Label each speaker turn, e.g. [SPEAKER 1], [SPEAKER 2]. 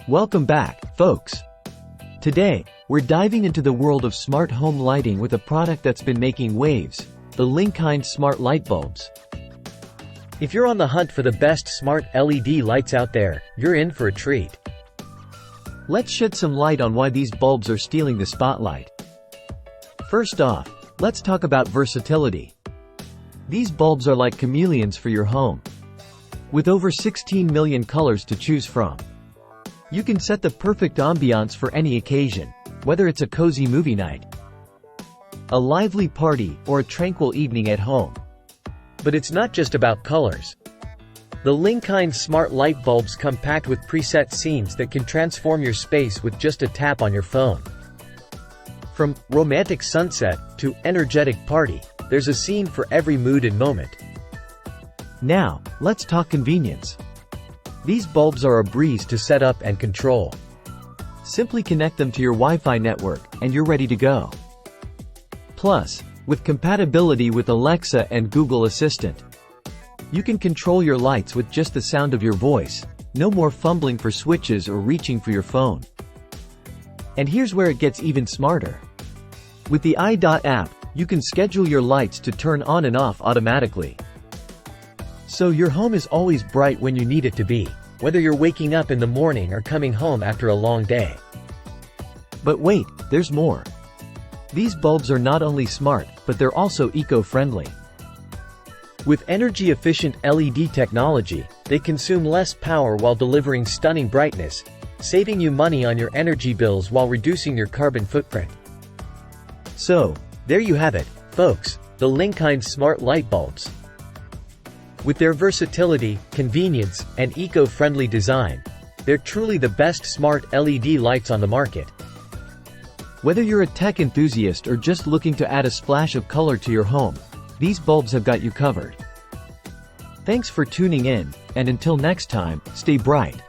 [SPEAKER 1] Welcome back, folks. Today, we're diving into the world of smart home lighting with a product that's been making waves, the Linkind Smart Light Bulbs.
[SPEAKER 2] If you're on the hunt for the best smart LED lights out there, you're in for a treat.
[SPEAKER 1] Let's shed some light on why these bulbs are stealing the spotlight. First off, let's talk about versatility. These bulbs are like chameleons for your home. With over 16 million colors to choose from, you can set the perfect ambiance for any occasion, whether it's a cozy movie night, a lively party, or a tranquil evening at home.
[SPEAKER 2] But it's not just about colors. The Linkind Smart Light Bulbs come packed with preset scenes that can transform your space with just a tap on your phone. From romantic sunset to energetic party, there's a scene for every mood and moment.
[SPEAKER 1] Now, let's talk convenience. These bulbs are a breeze to set up and control. Simply connect them to your Wi-Fi network, and you're ready to go. Plus, with compatibility with Alexa and Google Assistant, you can control your lights with just the sound of your voice. No more fumbling for switches or reaching for your phone. And here's where it gets even smarter. With the app, you can schedule your lights to turn on and off automatically. So your home is always bright when you need it to be, whether you're waking up in the morning or coming home after a long day. But wait, there's more. These bulbs are not only smart, but they're also eco-friendly.
[SPEAKER 2] With energy-efficient LED technology, they consume less power while delivering stunning brightness, saving you money on your energy bills while reducing your carbon footprint. So, there you have it, folks, the Linkind Smart Light Bulbs. With their versatility, convenience, and eco-friendly design, they're truly the best smart LED lights on the market.
[SPEAKER 1] Whether you're a tech enthusiast or just looking to add a splash of color to your home, these bulbs have got you covered. Thanks for tuning in, and until next time, stay bright.